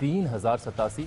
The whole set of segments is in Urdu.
3087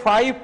5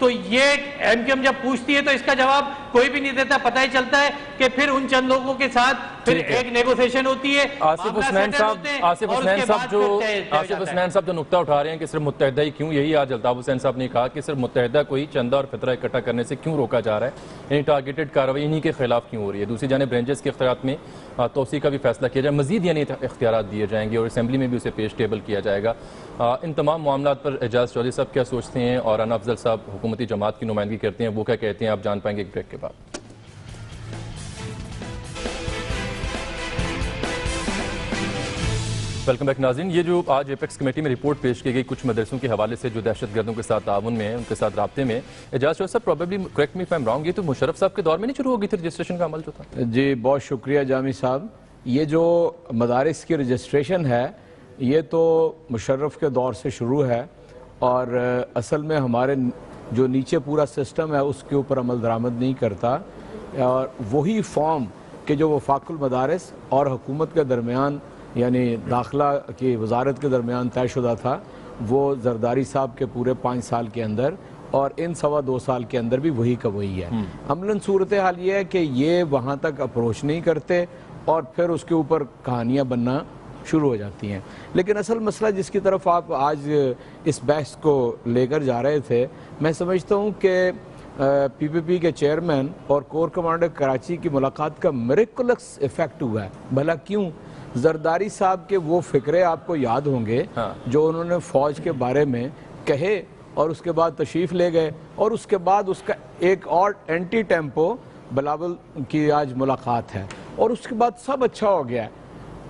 تو یہ ایم کیو ایم جب پوچھتی ہے تو اس کا جواب کوئی بھی نہیں دیتا. پتہ ہی چلتا ہے کہ پھر ان چند لوگوں کے ساتھ پھر ایک نیگوسیشن ہوتی ہے. آصف حسنین صاحب جو نقطہ اٹھا رہے ہیں کہ صرف متحدہ ہی کیوں, یہی آج الطاف حسین صاحب نے کہا کہ صرف متحدہ کوئی چندہ اور فطرہ اکٹھا کرنے سے کیوں روکا جا رہا ہے, یعنی ٹارگیٹڈ کارروائی انہی کے خلاف کیوں ہو رہی ہے. دوسری جانب رینجرز کے اختیارات میں توسیع کا بھی فیصلہ کیا جائے, مزید یعنی اختیارات دیے جائیں گے اور اسمبلی میں بھی اسے پیش ٹیبل کیا جائے گا. ان تمام معاملات پر اعجاز چودھری صاحب کیا سوچتے ہیں, اور رانا افضل صاحب حکومتی جماعت کی نمائندگی کرتے ہیں, وہ کیا کہتے ہیں, آپ جان پائیں گے ایک بریک کے بعد. ویلکم بیک ناظرین. یہ جو آج ایپیکس کمیٹی میں رپورٹ پیش کی گئی کچھ مدرسوں کے حوالے سے جو دہشت گردوں کے ساتھ تعاون میں ہیں, ان کے ساتھ رابطے میں, اعجاز چودھری صاحب probably correct me if I am wrong, یہ تو مشرف صاحب کے دور میں نہیں شروع ہو گئی تھی رجسٹریشن کا عمل جو تھا؟ جی بہت شکریہ جامی صاحب. یہ جو مدارس کی رجسٹریشن ہے یہ تو مشرف کے دور سے شروع ہے, اور اصل میں ہمارے جو نیچے پورا سسٹم ہے اس کے اوپر عمل درآمد نہیں کرتا, اور وہی فارم کہ جو وفاق المدارس اور حکومت کے درمیان یعنی داخلہ کی وزارت کے درمیان طے شدہ تھا, وہ زرداری صاحب کے پورے 5 سال کے اندر اور ان 2.25 سال کے اندر بھی وہی کا وہی ہے. عملاً صورتحال یہ ہے کہ یہ وہاں تک اپروچ نہیں کرتے اور پھر اس کے اوپر کہانیاں بننا شروع ہو جاتی ہیں. لیکن اصل مسئلہ جس کی طرف آپ آج اس بحث کو لے کر جا رہے تھے, میں سمجھتا ہوں کہ پی پی پی کے چیئرمین اور کور کمانڈر کراچی کی ملاقات کا میریکولس ایفیکٹ ہوا ہے. بھلا کیوں؟ زرداری صاحب کے وہ فکرے آپ کو یاد ہوں گے جو انہوں نے فوج کے بارے میں کہے اور اس کے بعد تشریف لے گئے, اور اس کے بعد اس کا ایک اور اینٹی ٹیمپو بلاول کی آج ملاقات ہے, اور اس کے بعد سب اچھا ہو گیا ہے.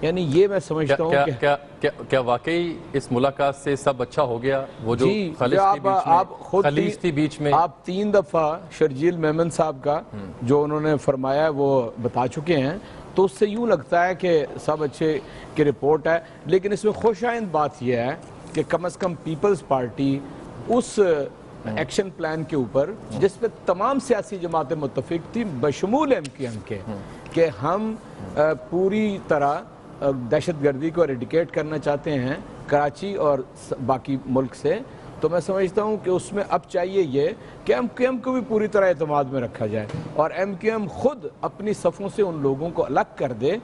یعنی یہ میں سمجھتا ہوں کہ کیا واقعی اس ملاقات سے سب اچھا ہو گیا؟ وہ جو خلیج تھی بیچ میں, آپ 3 دفعہ شرجیل میمن صاحب کا جو انہوں نے فرمایا وہ بتا چکے ہیں, تو اس سے یوں لگتا ہے کہ سب اچھے کی رپورٹ ہے. لیکن اس میں خوش آئند بات یہ ہے کہ کم از کم پیپلز پارٹی اس ایکشن پلان کے اوپر جس پہ تمام سیاسی جماعتیں متفق تھی بشمول ایم کیو ایم کے, کہ ہم پوری طرح دہشت گردی کو ایریڈیکیٹ کرنا چاہتے ہیں کراچی اور باقی ملک سے, تو میں سمجھتا ہوں کہ اس میں اب چاہیے یہ کہ ایم کیو ایم کو بھی پوری طرح اعتماد میں رکھا جائے, اور ایم کیو ایم خود اپنی صفوں سے ان لوگوں کو الگ کر دے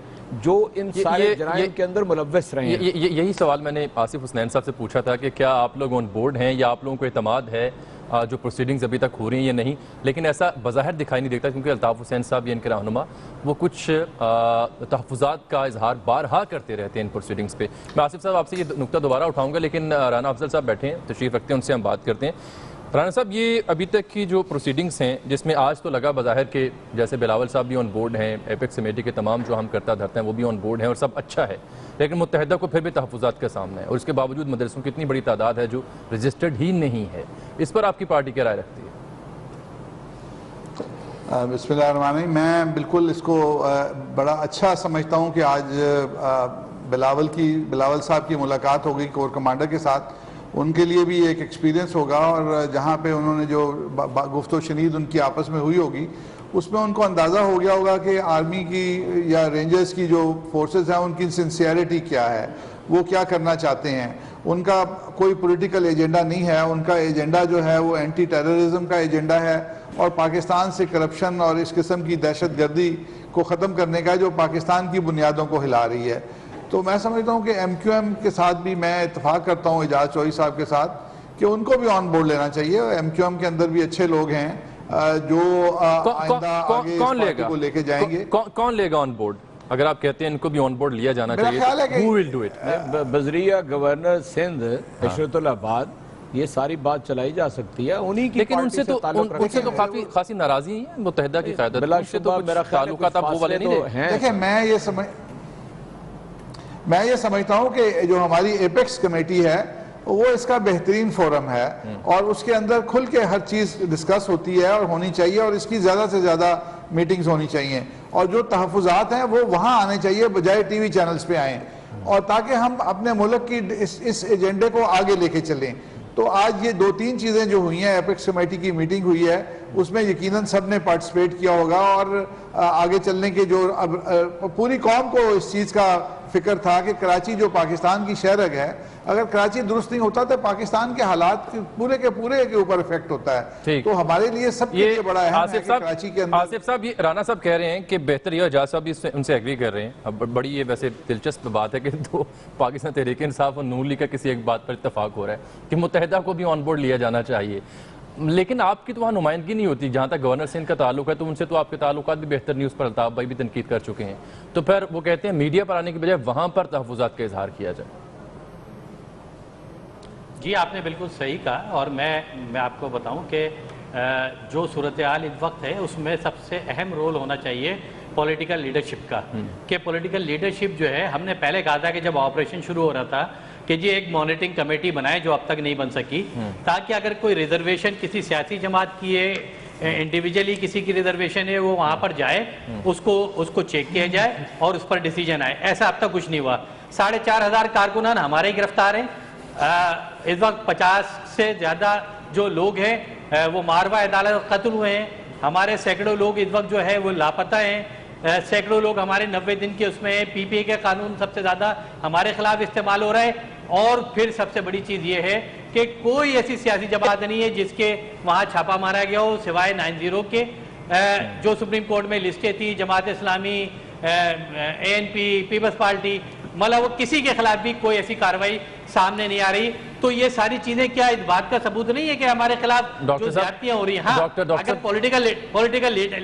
جو ان سارے جرائم کے اندر ملوث رہے ہیں. یہی سوال میں نے آصف حسنین صاحب سے پوچھا تھا کہ کیا آپ لوگ آن بورڈ ہیں یا آپ لوگوں کو اعتماد ہے جو پروسیڈنگز ابھی تک ہو رہی ہیں یا نہیں, لیکن ایسا بظاہر دکھائی نہیں دیتا کیونکہ الطاف حسین صاحب یا ان کے رہنما وہ کچھ تحفظات کا اظہار بارہا کرتے رہتے ہیں ان پروسیڈنگز پہ. میں آصف صاحب آپ سے یہ نقطہ دوبارہ اٹھاؤں گا, لیکن رانا افضل صاحب بیٹھے ہیں, تشریف رکھتے ہیں, ان سے ہم بات کرتے ہیں. رانا صاحب, یہ ابھی تک کی جو پروسیڈنگز ہیں جس میں آج تو لگا بظاہر کہ جیسے بلاول صاحب بھی آن بورڈ ہیں, ایپیکس کمیٹی کے تمام جو ہم کرتا دھرتے ہیں وہ بھی آن بورڈ ہیں اور سب اچھا ہے, لیکن متحدہ کو پھر بھی تحفظات کا سامنا ہے, اور اس کے باوجود مدرسوں کی اتنی بڑی تعداد ہے جو رجسٹرڈ ہی نہیں ہے. اس پر آپ کی پارٹی کیا رائے رکھتی ہے؟ بسم اللہ الرحمن الرحیم. میں بالکل اس کو بڑا اچھا سمجھتا ہوں کہ آج بلاول صاحب کی ملاقات ہو گئی کور کمانڈر کے ساتھ. ان کے لیے بھی ایک ایکسپیرینس ہوگا, اور جہاں پہ انہوں نے جو گفت و شنید ان کی آپس میں ہوئی ہوگی اس میں ان کو اندازہ ہو گیا ہوگا کہ آرمی کی یا رینجرز کی جو فورسز ہیں ان کی سنسیئرٹی کیا ہے, وہ کیا کرنا چاہتے ہیں. ان کا کوئی پولیٹیکل ایجنڈا نہیں ہے, ان کا ایجنڈا جو ہے وہ اینٹی ٹیررزم کا ایجنڈا ہے, اور پاکستان سے کرپشن اور اس قسم کی دہشت گردی کو ختم کرنے کا جو پاکستان کی بنیادوں کو ہلا رہی ہے. تو میں سمجھتا ہوں کہ ایم کیو ایم کے ساتھ بھی میں اتفاق کرتا ہوں اعجاز چودھری صاحب کے ساتھ کہ ان کو بھی آن بورڈ لینا چاہیے. ایم کیو ایم کے اندر بھی اچھے لوگ ہیں جو آئندہ آگے اس پارٹی کو لے کے جائیں گے. کون لے گا آن بورڈ؟ اگر آپ کہتے ہیں ان کو بھی آن بورڈ لیا جانا چاہیے, who will do it؟ وزریہ گورنر سندھ عشرت العباد, یہ ساری بات چلائی جا سکتی ہے انہی کی لیکن ان سے تو خاصی ناراضی ہیں متحدہ کی قیادت, ان سے تو کچھ تعلقات اب وہ والے نہیں رہے. دیکھیں, میں یہ سمجھتا ہوں کہ جو ہماری ایپیکس کمیٹی ہے وہ اس کا بہترین فورم ہے, اور اس کے اندر کھل کے ہر چیز ڈسکس ہوتی ہے اور ہونی چاہیے, اور اس کی زیادہ سے زیادہ میٹنگز ہونی چاہیے, اور جو تحفظات ہیں وہ وہاں آنے چاہیے بجائے ٹی وی چینلز پہ آئیں, اور تاکہ ہم اپنے ملک کی اس ایجنڈے کو آگے لے کے چلیں. تو آج یہ 2-3 چیزیں جو ہوئی ہیں, ایپیکس کمیٹی کی میٹنگ ہوئی ہے, اس میں یقیناً سب نے پارٹیسپیٹ کیا ہوگا, اور آگے چلنے کے جو اب پوری قوم کو اس چیز کا فکر تھا کہ کراچی جو پاکستان کی شہرگ ہے اگر کراچی درست نہیں ہوتا تو پاکستان کے حالات پورے کے پورے کے اوپر افیکٹ ہوتا ہے. تو ہمارے لیے سب کے لیے بڑا اہم ہے کہ کراچی کے اندر. آصف صاحب، یہ رانا صاحب کہہ رہے ہیں کہ بہتر یہ، اجاز صاحب بھی ان سے ایگری کر رہے ہیں. اب بڑی یہ ویسے دلچسپ بات ہے کہ تو پاکستان تحریک انصاف اور نون لیگ کا کسی ایک بات پر اتفاق ہو رہا ہے کہ متحدہ کو بھی آن بورڈ لیا جانا چاہیے، لیکن آپ کی تو وہاں نمائندگی نہیں ہوتی. جہاں تک گورنر سندھ کا تعلق ہے تو ان سے تو آپ کے تعلقات بھی بہتر نہیں، اس پر الطاف بھائی بھی تنقید کر چکے ہیں. تو پھر وہ کہتے ہیں میڈیا پر آنے کی بجائے وہاں پر تحفظات کا اظہار کیا جائے. جی آپ نے بالکل صحیح کہا، اور میں آپ کو بتاؤں کہ جو صورتحال اس وقت ہے اس میں سب سے اہم رول ہونا چاہیے پولیٹیکل لیڈرشپ کا. کہ پولیٹیکل لیڈرشپ جو ہے، ہم نے پہلے کہا تھا کہ جب آپریشن شروع ہو رہا تھا کہ جی ایک مانیٹرنگ کمیٹی بنائے جو اب تک نہیں بن سکی، تاکہ اگر کوئی ریزرویشن کسی سیاسی جماعت کی ہے، انڈیویجلی کسی کی ریزرویشن ہے، وہ وہاں پر جائے، اس کو چیک کیا جائے اور اس پر ڈیسیجن آئے. ایسا اب تک کچھ نہیں ہوا. 4,500 کارکنان ہمارے ہی گرفتار ہیں. اس وقت 50 سے زیادہ جو لوگ ہیں وہ ماروا عدالت قتل ہوئے ہیں. ہمارے سینکڑوں لوگ اس وقت جو ہے وہ لاپتہ ہیں. سینکڑوں لوگ ہمارے 90 دن کے اس میں پی پی اے کے قانون سب سے زیادہ ہمارے خلاف استعمال ہو رہا ہے. اور پھر سب سے بڑی چیز یہ ہے کہ کوئی ایسی سیاسی جماعت نہیں ہے جس کے وہاں چھاپا مارا گیا ہو سوائے 90 کے. جو سپریم کورٹ میں لسٹیں تھی، Jamaat Islami, ANP، Peoples party, مطلب وہ کسی کے خلاف بھی کوئی ایسی کارروائی سامنے نہیں آ رہی. تو یہ ساری چیزیں کیا اس بات کا ثبوت نہیں ہے کہ ہمارے خلاف جو زیادتیاں ہو رہی ہیں؟ ہاں، اگر پولیٹیکل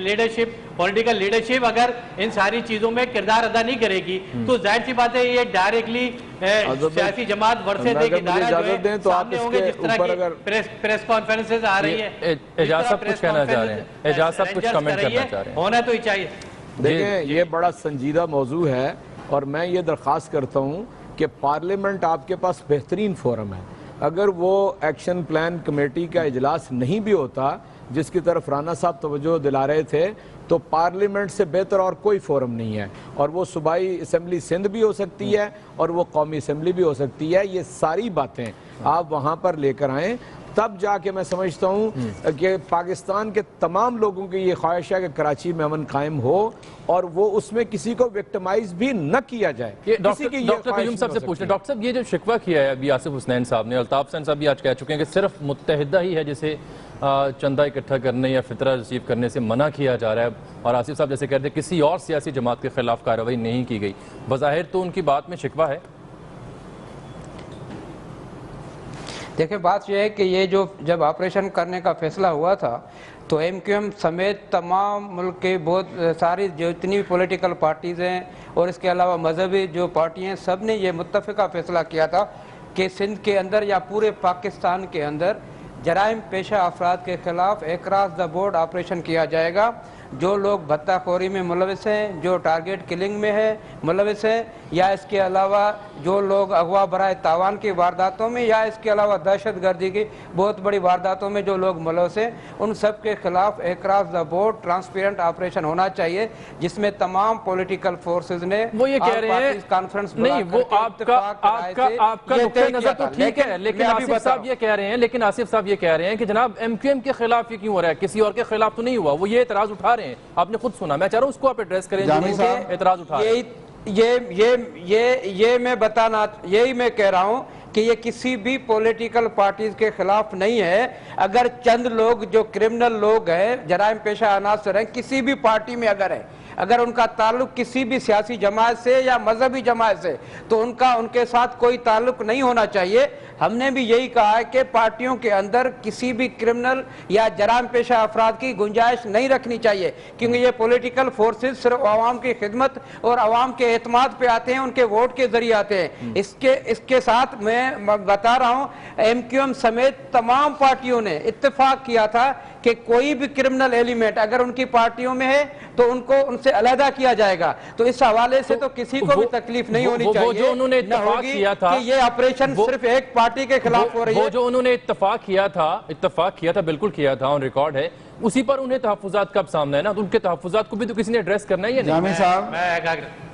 لیڈرشپ اگر ان ساری چیزوں میں کردار ادا نہیں کرے گی تو ظاہر سی بات ہے یہ ڈائریکٹلی سیاسی جماعت ورثے دے کے ادارہ جو ہے سامنے ہوں گے. جس طرح کی پریس کانفرنسز آ رہی ہے، اعجاز صاحب کچھ کہنا چاہ رہے ہیں. اعجاز صاحب کچھ کمنٹ کرنا چاہ رہے ہیں. ہونا تو ہی چاہیے. دیکھیں یہ بڑا سنجیدہ موضوع ہے اور میں یہ درخواست کرتا ہوں کہ پارلیمنٹ آپ کے پاس بہترین فورم ہے. اگر وہ ایکشن پلان کمیٹی کا اجلاس نہیں بھی ہوتا جس کی طرف رانا صاحب توجہ دلا رہے تھے، تو پارلیمنٹ سے بہتر اور کوئی فورم نہیں ہے. اور وہ صوبائی اسمبلی سندھ بھی ہو سکتی ہے اور وہ قومی اسمبلی بھی ہو سکتی ہے. یہ ساری باتیں آپ وہاں پر لے کر آئیں، تب جا کے میں سمجھتا ہوں کہ پاکستان کے تمام لوگوں کی یہ خواہش ہے کہ کراچی میں امن قائم ہو اور وہ اس میں کسی کو وکٹمائز بھی نہ کیا جائے. ڈاکٹر قیوم صاحب سے پوچھیں. ڈاکٹر صاحب یہ جو شکوہ کیا ہے ابھی آصف حسنین صاحب نے، الطاف حسین صاحب بھی آج کہہ چکے ہیں کہ صرف متحدہ ہی ہے جسے چندہ اکٹھا کرنے یا فطرہ ریسیو کرنے سے منع کیا جا رہا ہے، اور آصف صاحب جیسے کہتے ہیں کسی اور سیاسی جماعت کے خلاف کارروائی نہیں کی گئی. بظاہر تو ان کی بات میں شکوہ ہے. دیکھیں بات یہ ہے کہ یہ جو جب آپریشن کرنے کا فیصلہ ہوا تھا تو MQM سمیت تمام ملک کے بہت ساری جتنی بھی پولیٹیکل پارٹیز ہیں اور اس کے علاوہ مذہبی جو پارٹی ہیں، سب نے یہ متفقہ فیصلہ کیا تھا کہ سندھ کے اندر یا پورے پاکستان کے اندر جرائم پیشہ افراد کے خلاف اکراس دا بورڈ آپریشن کیا جائے گا. جو لوگ بھتہ خوری میں ملوث ہیں، جو ٹارگیٹ کلنگ میں ہے ملوث ہیں، یا اس کے علاوہ جو لوگ اغوا برائے تاوان کی وارداتوں میں، یا اس کے علاوہ دہشت گردی کی بہت بڑی وارداتوں میں جو لوگ ملوث ہیں، ان سب کے خلاف across the board transparent operation ہونا چاہیے جس میں تمام پولیٹیکل فورسز نے وہ یہ کہہ رہے ہیں کانفرنس نہیں، وہ آپ کا نقطہ نظر تو ٹھیک ہے، لیکن آصف صاحب یہ کہہ رہے ہیں کہ جناب MQM کے خلاف یہ کیوں ہو رہا ہے، کسی اور کے خلاف تو نہیں ہوا. وہ یہ اعتراض اٹھا رہے ہیں، آپ نے خود سنا. میں چاہ رہا ہوں اس کو آپ ایڈریس کریں جو اعتراض اٹھا رہے ہیں. یہی میں کہہ رہا ہوں کہ یہ کسی بھی پولیٹیکل پارٹیز کے خلاف نہیں ہے. اگر چند لوگ جو کرمنل لوگ ہیں، جرائم پیشہ عناصر ہیں، کسی بھی پارٹی میں اگر ان کا تعلق کسی بھی سیاسی جماعت سے یا مذہبی جماعت سے، تو ان کے ساتھ کوئی تعلق نہیں ہونا چاہیے. ہم نے بھی یہی کہا ہے کہ پارٹیوں کے اندر کسی بھی کرمنل یا جرائم پیشہ افراد کی گنجائش نہیں رکھنی چاہیے، کیونکہ یہ پولیٹیکل فورسز صرف عوام کی خدمت اور عوام کے اعتماد پہ آتے ہیں، ان کے ووٹ کے ذریعے آتے ہیں. اس کے ساتھ میں بتا رہا ہوں MQM سمیت تمام پارٹیوں نے اتفاق کیا تھا کہ کوئی بھی کرمنل ایلیمنٹ اگر ان کی پارٹیوں میں ہے تو ان سے علیحدہ کیا جائے گا. تو اس حوالے سے تو کسی کو بھی تکلیف نہیں ہونی چاہیے جو انہوں نے اتفاق کیا تھا کہ یہ آپریشن صرف ایک پارٹی کے خلاف ہو رہی ہے. وہ جو انہوں نے اتفاق کیا تھا بالکل کیا تھا، آن ریکارڈ ہے. اسی پر انہیں تحفظات کب سامنا ہے نا، تو ان کے تحفظات کو بھی تو کسی نے ایڈریس کرنا ہے. یہ جامی صاحب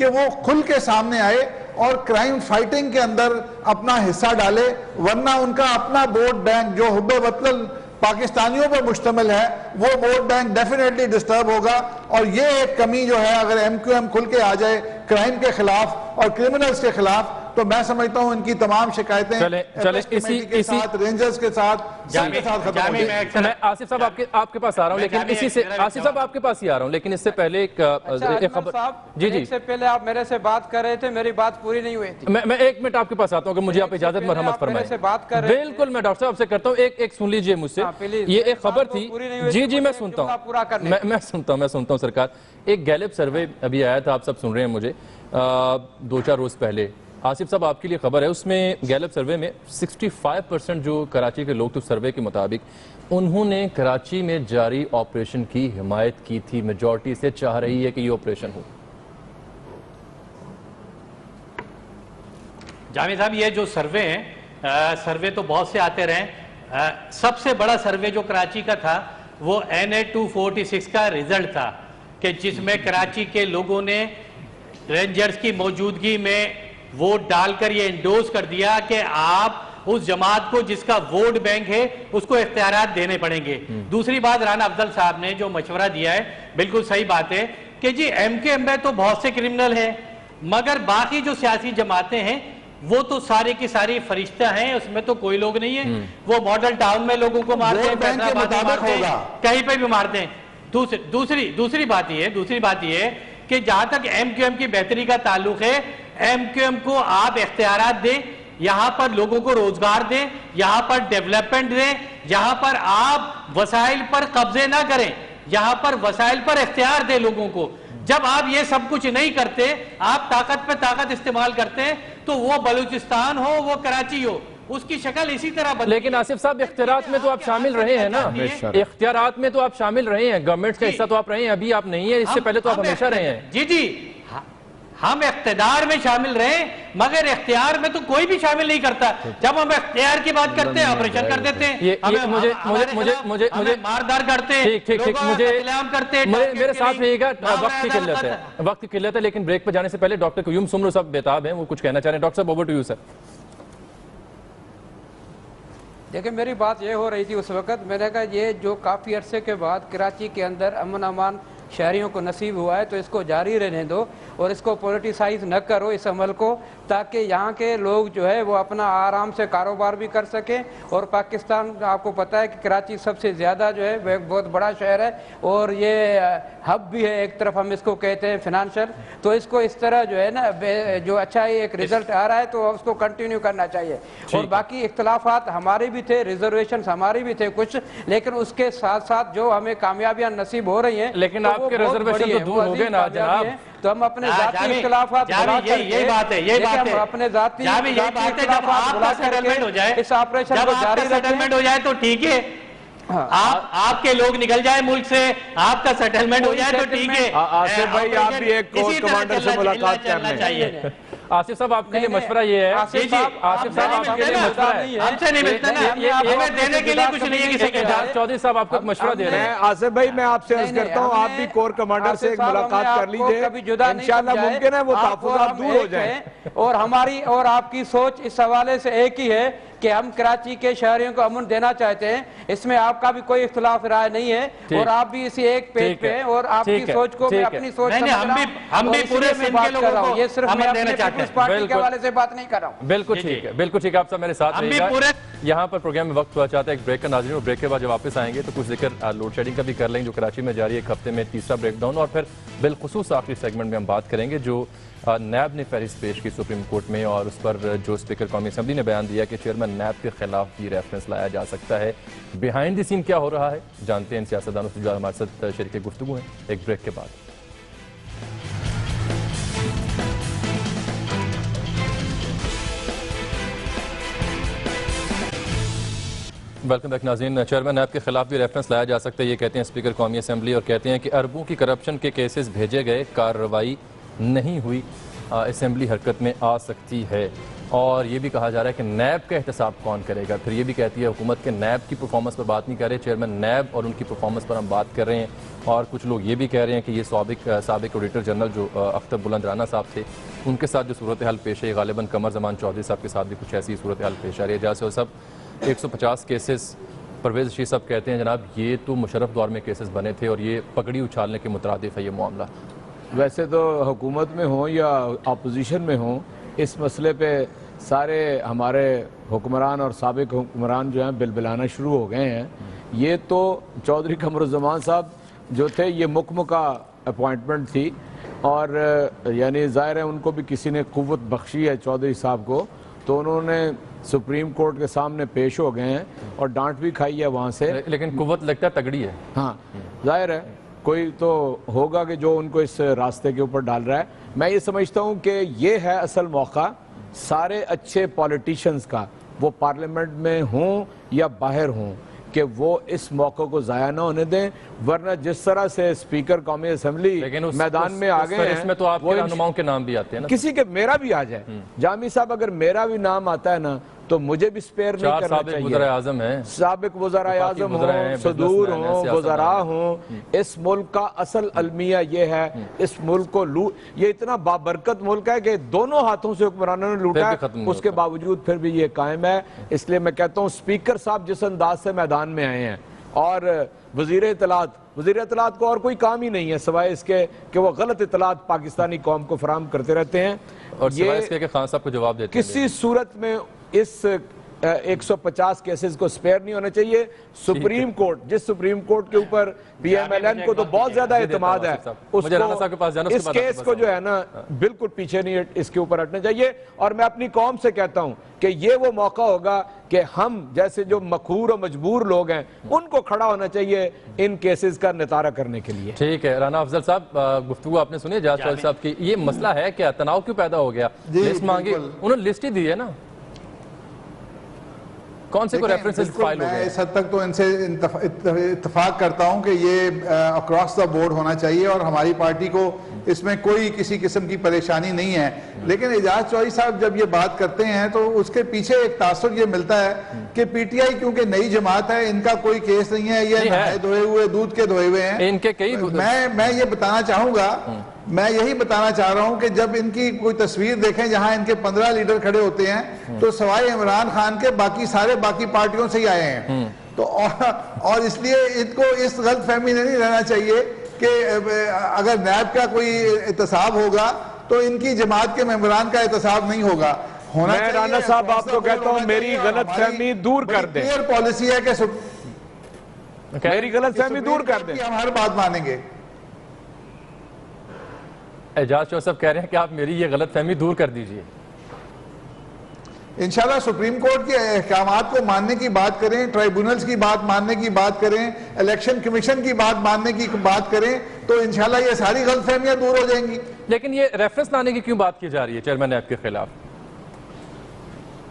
کہ وہ کھل کے سامنے آئے اور کرائم فائٹنگ کے اندر اپنا حصہ ڈالے، ورنہ ان کا اپنا ووٹ بینک جو حب وطن پاکستانیوں پر مشتمل ہے وہ ووٹ بینک ڈیفینیٹلی ڈسٹرب ہوگا. اور یہ ایک کمی جو ہے اگر ایم کیو ایم کھل کے آ جائے کرائم کے خلاف اور کرمنلز کے خلاف تو میں سمجھتا ہوں ان کی تمام شکایتیں کمیٹی کے ساتھ، رینجرز کے ساتھ، سب کے ساتھ ختم ہو جائیں. میں آصف صاحب آپ کے پاس آ رہا ہوں، لیکن اسی سے آصف صاحب آپ کے پاس ہی آ رہا ہوں، لیکن اس سے پہلے ایک خبر. جی جی، سے پہلے آپ میرے سے بات کر رہے تھے، میری بات پوری نہیں ہوئی تھی. میں ایک منٹ آپ کے پاس آتا ہوں کہ مجھے آپ اجازت مرحمت فرمائیں. بالکل میں ڈاکٹر صاحب سے کرتا ہوں، ایک سن لیجئے مجھ سے. یہ ایک خبر تھی. جی جی میں سنتا ہوں، میں سنتا ہوں سرکار. ایک گیلپ سروے ابھی آیا تھا، آپ سب سن رہے ہیں مجھے، 2-4 روز پہلے. آصف صاحب آپ کے لیے خبر ہے، اس میں گیلپ سروے میں 65% جو کراچی کے لوگ تو سروے کے مطابق انہوں نے کراچی میں جاری آپریشن کی حمایت کی تھی. میجورٹی سے چاہ رہی ہے کہ یہ آپریشن ہو. جامی صاحب یہ جو سروے ہیں، سروے تو بہت سے آتے رہے. سب سے بڑا سروے جو کراچی کا تھا وہ NA 246 کا رزلٹ تھا کہ جس میں کراچی کے لوگوں نے رینجرز کی موجودگی میں ووٹ ڈال کر یہ انڈوز کر دیا کہ آپ اس جماعت کو جس کا ووٹ بینک ہے اس کو اختیارات دینے پڑیں گے. دوسری بات رانا افضل صاحب نے جو مشورہ دیا ہے بالکل صحیح بات ہے کہ جی ایم کے ایم میں تو بہت سے کرمنل ہیں، مگر باقی جو سیاسی جماعتیں ہیں وہ تو ساری کی ساری فرشتہ ہیں، اس میں تو کوئی لوگ نہیں ہیں. وہ ماڈل ٹاؤن میں لوگوں کو مارتے ہیں، کہیں پہ بھی مارتے ہیں. دوسری بات یہ ہے کہ جہاں تک ایم کیو ایم کی بہتری کا تعلق ہے، ایم کیو ایم کو آپ اختیارات دیں، یہاں پر لوگوں کو روزگار دیں، یہاں پر ڈیولپمنٹ دیں، یہاں پر آپ وسائل پر قبضے نہ کریں، یہاں پر وسائل پر اختیار دیں لوگوں کو. جب آپ یہ سب کچھ نہیں کرتے، آپ طاقت پہ طاقت استعمال کرتے ہیں، تو وہ بلوچستان ہو وہ کراچی ہو اس کی شکل اسی طرح بدلے. لیکن آصف صاحب اختیارات میں تو آپ شامل رہے ہیں نا، اختیارات میں تو آپ شامل رہے ہیں، گورنمنٹ کا حصہ تو آپ رہے ہیں، ابھی آپ نہیں ہیں، اس سے پہلے تو آپ ہمیشہ رہے ہیں. جی ہم اقتدار میں شامل رہے مگر اختیار میں تو کوئی بھی شامل نہیں کرتا. جب ہم اختیار کی بات کرتے ہیں آپریشن کر دیتے ہیں، ہمیں ماردار کرتے ہیں، لوگوں کا قتل عام کرتے ہیں. میرے ساتھ رہیے گا، وقت کی قلت ہے، لیکن بریک پہ جانے سے پہلے ڈاکٹر قیوم سمرو صاحب بیتاب ہیں، وہ کچھ کہنا چاہ رہے ہیں. ڈاکٹر صاحب اوور ٹو یو سر. دیکھیں میری بات یہ ہو رہی تھی اس وقت، میں نے کہا یہ جو کافی عرصے کے بعد کراچی کے اندر امن امان شہریوں کو نصیب ہوا ہے تو اس کو جاری رہنے دو اور اس کو پولیٹیسائز نہ کرو اس عمل کو، تاکہ یہاں کے لوگ جو ہے وہ اپنا آرام سے کاروبار بھی کر سکیں. اور پاکستان آپ کو پتہ ہے کہ کراچی سب سے زیادہ جو ہے وہ ایک بہت بڑا شہر ہے اور یہ ہب بھی ہے ایک طرف ہم اس کو کہتے ہیں فنانشل. تو اس کو اس طرح جو ہے نا جو اچھا ایک رزلٹ آ رہا ہے تو اس کو کنٹینیو کرنا چاہیے. اور باقی اختلافات ہمارے بھی تھے، ریزرویشنز ہمارے بھی تھے کچھ، لیکن اس کے ساتھ ساتھ جو ہمیں کامیابیاں نصیب ہو رہی ہیں لیکن آپ کے ریزرویشن تو دور ہو گئے نا جناب. تو ہم اپنے ذاتی اختلافات یہی بات ہے ہم اپنے ذاتی اختلافات بلا کر اس آپریشن کو جاری سیٹلمنٹ ہو جائے تو ٹھیک ہے، آپ کے لوگ نکل جائیں ملک سے، آپ کا سیٹلمنٹ ہو جائے تو ٹھیک ہے. آصف بھائی آپ بھی ایک کورس کمانڈر سے ملاقات کرنے چاہیے. آصف صاحب آپ کے لیے مشورہ یہ ہے، آصف صاحب آپ کے لیے مشورہ ہے، ہم سے نہیں ملتا نا، ہمیں دینے کے لیے کچھ نہیں ہے کسی کے پاس. چودھری صاحب آپ کو ایک مشورہ دے رہے ہیں. آصف بھائی میں آپ سے عرض کرتا ہوں آپ بھی کور کمانڈر سے ایک ملاقات کر لیجئے، انشاءاللہ ممکن ہے وہ تحفظات دور ہو جائیں. اور ہماری اور آپ کی سوچ اس حوالے سے ایک ہی ہے کہ ہم کراچی کے شہریوں کو امن دینا چاہتے ہیں، اس میں آپ کا بھی کوئی اختلاف رائے نہیں ہے اور آپ بھی اسی ایک پیج پہ ہیں اور آپ کی سوچ کو میں اپنی سوچ سمجھ رہا ہوں. ہم بھی پورے سندھ کے لوگوں کو یہ صرف میں اپنے پیپلز پارٹی کے حوالے سے بات نہیں کر رہا ہوں. بالکل ٹھیک ہے، بالکل ٹھیک ہے. آپ سب میرے ساتھ رہیے گا. یہاں پر پروگرام میں وقت ہوا چاہتا ہے ایک بریک کا ناظرین، اور بریک کے بعد جب واپس آئیں گے تو کچھ ذکر لوڈ شیڈنگ کا بھی کر لیں جو کراچی میں جاری ایک ہفتے میں تیسرا بریک ڈاؤن، اور پھر بالخصوص آخری سیگمنٹ میں ہم بات کریں گے جو نیب نے فہرست پیش کی سپریم کورٹ میں، اور اس پر جو اسپیکر قومی اسمبلی نے بیان دیا کہ چیئرمین نیب کے خلاف بھی ریفرنس لایا جا سکتا ہے. بیہائنڈ دی سین کیا ہو رہا ہے جانتے ہیں ان سیاستدانوں سے جو ہمارے ساتھ شریک گفتگو ہیں ایک بریک کے بعد. ویلکم بیک ناظرین. چیئرمین نیب کے خلاف بھی ریفرنس لایا جا سکتا ہے، یہ کہتے ہیں اسپیکر قومی اسمبلی، اور کہتے ہیں کہ اربوں کی کرپشن کے کیسز بھیجے گئے، کارروائی نہیں ہوئی، اسمبلی حرکت میں آ سکتی ہے. اور یہ بھی کہا جا رہا ہے کہ نیب کا احتساب کون کرے گا. پھر یہ بھی کہتی ہے حکومت کے نیب کی پرفارمنس پر بات نہیں کر رہے، چیئرمین نیب اور ان کی پرفارمنس پر ہم بات کر رہے ہیں. اور کچھ لوگ یہ بھی کہہ رہے ہیں کہ یہ سابق آڈیٹر جنرل جو اختر بلند رانا صاحب تھے ان کے ساتھ جو صورتحال پیش ہے غالباً قمر زمان چودھری صاحب کے ساتھ بھی کچھ ایسی صورتحال پیش آ رہی ہے. جیسے وہ سب 150 کیسز پرویز رشید صاحب کہتے ہیں جناب یہ تو مشرف دور میں کیسز بنے تھے اور یہ پگڑی اچھالنے کے مترادف ہے یہ معاملہ. ویسے تو حکومت میں ہوں یا اپوزیشن میں ہوں اس مسئلے پہ سارے ہمارے حکمران اور سابق حکمران جو ہیں بلبلانا شروع ہو گئے ہیں. یہ تو چودھری قمر الزمان صاحب جو تھے یہ مکمکہ اپوائنٹمنٹ تھی اور یعنی ظاہر ہے ان کو بھی کسی نے قوت بخشی ہے چودھری صاحب کو تو انہوں نے سپریم کورٹ کے سامنے پیش ہو گئے ہیں اور ڈانٹ بھی کھائی ہے وہاں سے. لیکن قوت لگتا ہے تگڑی ہے. ہاں ظاہر ہے کوئی تو ہوگا کہ جو ان کو اس راستے کے اوپر ڈال رہا ہے. میں یہ سمجھتا ہوں کہ یہ ہے اصل موقع سارے اچھے پولیٹیشنز کا وہ پارلیمنٹ میں ہوں یا باہر ہوں کہ وہ اس موقع کو ضائع نہ ہونے دیں ورنہ جس طرح سے اسپیکر قومی اسمبلی میدان میں آ گئے ہیں اس میں تو آپ کے رہنماؤں کے نام بھی آتے ہیں نا. کسی کے میرا بھی آ جائے جامی صاحب اگر میرا بھی نام آتا ہے نا تو مجھے بھی سپیئر نہیں کرنا چاہیے. وزراء اعظم ہیں سابق وزراء اعظم ہوں صدور ہوں وزراء ہوں. اس ملک کا اصل المیہ یہ ہے اس ملک کو یہ اتنا بابرکت ملک ہے کہ دونوں ہاتھوں سے حکمرانوں نے لوٹا ہے اس کے باوجود پھر بھی یہ قائم ہے. اس لیے میں کہتا ہوں اسپیکر صاحب جس انداز سے میدان میں آئے ہیں اور وزیر اطلاعات کو اور کوئی کام ہی نہیں ہے سوائے اس کے کہ وہ غلط اطلاعات پاکستانی قوم کو فراہم کرتے رہتے ہیں اور سوائے اس کے کہ خان صاحب کو جواب دیتے ہیں. کسی صورت میں اس 150 کیسز کو سپیئر نہیں ہونا چاہیے. سپریم کورٹ جس سپریم کورٹ کے اوپر پی ایم ایل این کو تو بہت زیادہ اعتماد ہے اس کیس کو جو ہے نا بالکل پیچھے نہیں اس کے اوپر ہٹنا چاہیے. اور میں اپنی قوم سے کہتا ہوں کہ یہ وہ موقع ہوگا کہ ہم جیسے جو مقہور و مجبور لوگ ہیں ان کو کھڑا ہونا چاہیے ان کیسز کا نتارہ کرنے کے لیے. ٹھیک ہے رانا افضل صاحب گفتگو آپ نے سنی اعجاز چودھری صاحب کی. یہ مسئلہ ہے کیا تناؤ کیوں پیدا ہو گیا؟ لسٹ مانگی انہوں نے لسٹ ہی دی ہے نا کون سے کوئی ریفرنسز فائل ہو گئے. میں اس حد تک تو ان سے اتفاق کرتا ہوں کہ یہ اکراس دا بورڈ ہونا چاہیے اور ہماری پارٹی کو اس میں کوئی کسی قسم کی پریشانی نہیں ہے. لیکن اعجاز چودھری صاحب جب یہ بات کرتے ہیں تو اس کے پیچھے ایک تاثر یہ ملتا ہے کہ پی ٹی آئی کیونکہ نئی جماعت ہے ان کا کوئی کیس نہیں ہے یہ نہائے دھوئے ہوئے دودھ کے دھوئے ہوئے ہیں. ان کے کئی میں یہ بتانا چاہوں گا میں یہی بتانا چاہ رہا ہوں کہ جب ان کی کوئی تصویر دیکھیں جہاں ان کے 15 لیڈر کھڑے ہوتے ہیں تو سوائے عمران خان کے باقی پارٹیوں سے ہی آئے ہیں. تو اور اس لیے ان کو اس غلط فہمی نہیں رہنا چاہیے کہ اگر نیب کا کوئی احتساب ہوگا تو ان کی جماعت کے ممبران کا احتساب نہیں ہوگا. میں رانا صاحب آپ کو کہتا ہوں میری غلط فہمی دور کر دیں. کلیئر پالیسی ہے کہ میری غلط فہمی دور کر دیں. ہم ہر بات مانیں گے. اعجاز چودھری صاحب کہہ رہے ہیں کہ آپ میری یہ غلط فہمی دور کر دیجئے. انشاءاللہ سپریم کورٹ کے احکامات کو ماننے کی بات کریں ٹرائیبونلز کی بات ماننے کی بات کریں الیکشن کمیشن کی بات ماننے کی بات کریں تو انشاءاللہ یہ ساری غلط فہمیاں دور ہو جائیں گی. لیکن یہ ریفرنس لانے کی کیوں بات کی جا رہی ہے چیئرمین نیب کے خلاف؟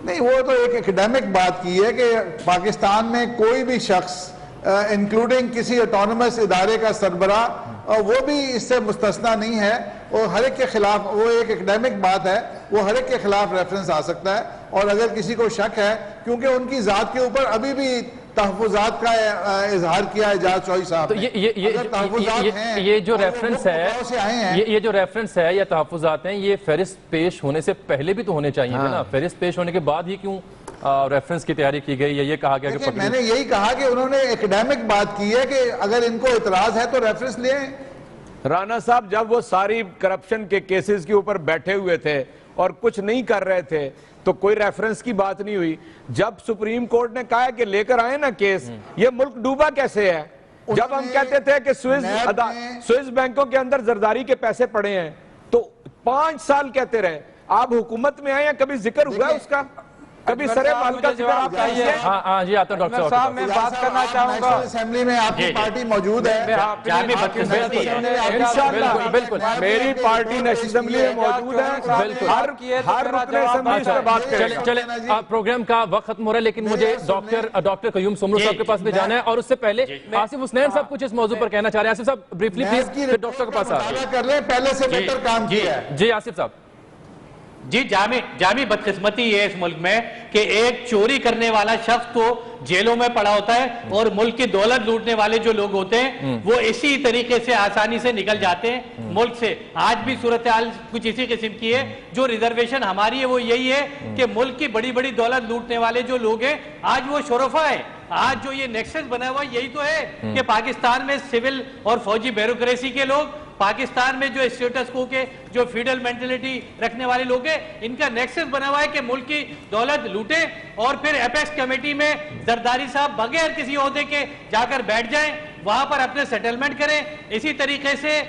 نہیں وہ تو ایک ایکڈیمک بات کی ہے کہ پاکستان میں کوئی بھی شخص انکلوڈنگ کسی اٹونومس ادارے کا سربراہ اور وہ بھی اس سے مستثنا نہیں ہے اور ہر ایک کے خلاف وہ ایک ایکڈیمک بات ہے وہ ہر ایک کے خلاف ریفرنس آ سکتا ہے. اور اگر کسی کو شک ہے کیونکہ ان کی ذات کے اوپر ابھی بھی تحفظات کا اظہار کیا ہے اعجاز چودھری صاحب نے. یہ جو ریفرنس ہے یہ جو ریفرنس ہے یا تحفظات ہیں یہ فہرست پیش ہونے سے پہلے بھی تو ہونے چاہیے تھے نا. فہرست پیش ہونے کے بعد ہی کیوں ریفرنس کی تیاری کی گئی یا یہ کہا گیا کہ میں نے یہی کہا کہ انہوں نے ایکڈیمک بات کی ہے کہ اگر ان کو اعتراض ہے تو ریفرنس لیں. رانا صاحب جب وہ ساری کرپشن کے کیسز کے اوپر بیٹھے ہوئے تھے اور کچھ نہیں کر رہے تھے تو کوئی ریفرنس کی بات نہیں ہوئی. جب سپریم کورٹ نے کہا کہ لے کر آئے نا کیس یہ ملک ڈوبا کیسے ہے. جب ہم کہتے تھے کہ سوئس بینکوں کے اندر زرداری کے پیسے پڑے ہیں تو 5 سال کہتے رہے. آپ حکومت میں آئے ہیں کبھی ذکر ہوا اس کا کبھی سرے مال کا ذکر آپ کا ہے؟ ہاں جی آتا ڈاکٹر صاحب میں بات کرنا چاہوں گا. اسمبلی میں آپ کی پارٹی موجود ہے انشاءاللہ بالکل میری پارٹی نیشنل اسمبلی میں موجود ہے. ہر رکن اسمبلی اس پہ بات کریں. چلیں پروگرام کا وقت ختم ہو رہا ہے لیکن مجھے ڈاکٹر قیوم سمرو صاحب کے پاس بھی جانا ہے اور اس سے پہلے آصف حسنین صاحب کچھ اس موضوع پر کہنا چاہ رہے ہیں. آصف صاحب بریفلی پلیز ڈاکٹر کے پاس آ کر لیں پہلے سے بہتر کام کیا ہے. جی آصف صاحب جی جامی بدقسمتی یہ ہے اس ملک میں کہ ایک چوری کرنے والا شخص تو جیلوں میں پڑا ہوتا ہے اور ملک کی دولت لوٹنے والے جو لوگ ہوتے ہیں وہ اسی طریقے سے آسانی سے نکل جاتے ہیں ملک سے. آج بھی صورتحال کچھ اسی قسم کی ہے. جو ریزرویشن ہماری ہے وہ یہی ہے کہ ملک کی بڑی بڑی دولت لوٹنے والے جو لوگ ہیں آج وہ شرفا ہے. آج جو یہ نیکسس بنا ہوا یہی تو ہے کہ پاکستان میں سول اور فوجی بیوروکریسی کے لوگ, پاکستان میں جو اسٹیٹس کو کے جو فیڈل مینٹلٹی رکھنے والے لوگ ہیں, ان کا نیکسس بنا ہوا ہے کہ ملک کی دولت لوٹیں اور پھر ایپیکس کمیٹی میں زرداری صاحب بغیر کسی عہدے کے جا کر بیٹھ جائیں, وہاں پر اپنے سیٹلمنٹ کریں. اسی طریقے سے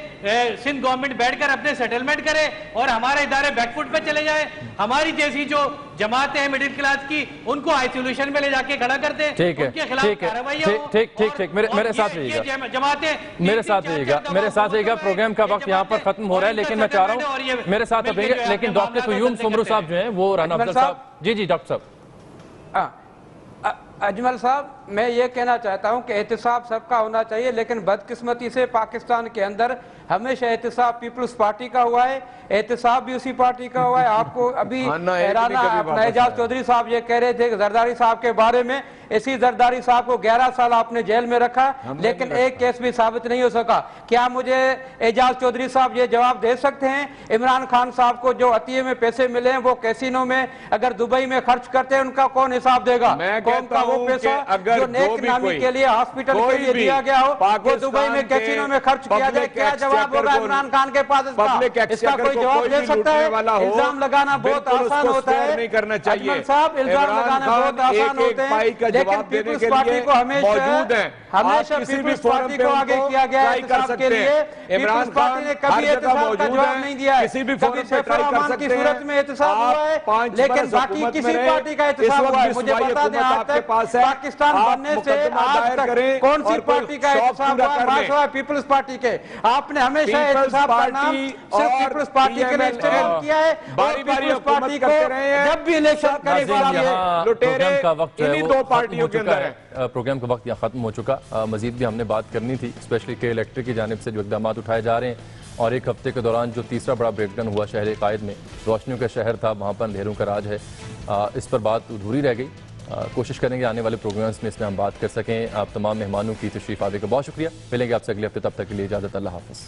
سندھ گورنمنٹ بیٹھ کر اپنے سیٹلمنٹ کرے اور ہمارے ادارے بیک فٹ پہ چلے جائیں. ہماری جیسی جو جماعتیں ہیں مڈل کلاس کی ان کو آئسولیشن میں لے جا کے کھڑا کرتے ہیں, ان کے خلاف کارروائیاں ہوں. ٹھیک میرے ساتھ رہیے گا. پروگرام کا وقت یہاں پر ختم ہو رہا ہے, لیکن میں چاہ رہا ہوں میرے ساتھ رہیے گا. لیکن ڈاکٹر قیوم سمرو صاحب جو ہیں وہ رانا افضل صاحب. جی ڈاکٹر صاحب. اجمل صاحب, میں یہ کہنا چاہتا ہوں کہ احتساب سب کا ہونا چاہیے, لیکن بدقسمتی سے پاکستان کے اندر ہمیشہ احتساب پیپلز پارٹی کا ہوا ہے, احتساب بھی اسی پارٹی کا ہوا ہے. آپ کو ابھی رانا اپنا اعجاز چودھری صاحب یہ کہہ رہے تھے کہ زرداری صاحب کے بارے میں, اسی زرداری صاحب کو 11 سال آپ نے جیل میں رکھا لیکن ایک کیس بھی ثابت نہیں ہو سکا. کیا مجھے اعجاز چودھری صاحب یہ جواب دے سکتے ہیں عمران خان صاحب کو جو عطیے میں پیسے ملے ہیں وہ کیسینو میں اگر دبئی میں خرچ کرتے ہیں ان کا کون حساب دے گا؟ قوم کا وہ پیسہ جو نیک نامی کے لیے ہاسپٹل کے لیے دیا گیا ہو وہ دبئی میں کیسینو میں خرچ کیا جائے, کیا جواب ہوگا عمران خان کے پاس؟ اس کا کوئی جواب دے سکتا ہے؟ الزام لگانا بہت آسان ہوتا ہے اجمل صاحب, الزام لگانا بہت آسان ہوتے ہیں, لیکن پیپلز پارٹی کو ہمیشہ پیپلز پارٹی کو آگے کیا گیا ہے احتساب کے لیے. پیپلز پارٹی نے کبھی احتساب کا جواب نہیں دیا ہے. کبھی سیف الرحمان کی صورت میں احتساب ہوا ہے لیکن باقی کسی پارٹی کا احتساب ہوا ہے؟ مجھے بتا دیں آج تک پاکستان بننے سے آج تک کون سی پارٹی کا احتساب ہوا ہے؟ پیپلز پارٹی کے. آپ نے ہمیشہ احتساب کا نام صرف پیپلز پارٹی کے لیے استعمال کیا ہے اور پیپلز پارٹی کو جب بھی الیکشن کرے پروگرام کا وقت یہاں ختم ہو چکا. مزید بھی ہم نے بات کرنی تھی, اسپیشلی کہ الیکٹرک کی جانب سے جو اقدامات اٹھائے جا رہے ہیں, اور ایک ہفتے کے دوران جو تیسرا بڑا بریک ڈاؤن ہوا شہر قائد میں, روشنیوں کا شہر تھا, وہاں پر اندھیروں کا راج ہے, اس پر بات ادھوری رہ گئی. کوشش کریں گے آنے والے پروگرامز میں اس میں ہم بات کر سکیں. آپ تمام مہمانوں کی تشریف آنے کا بہت شکریہ. ملیں گے آپ سے اگلے ہفتے, تب تک کے لیے اجازت. اللہ حافظ.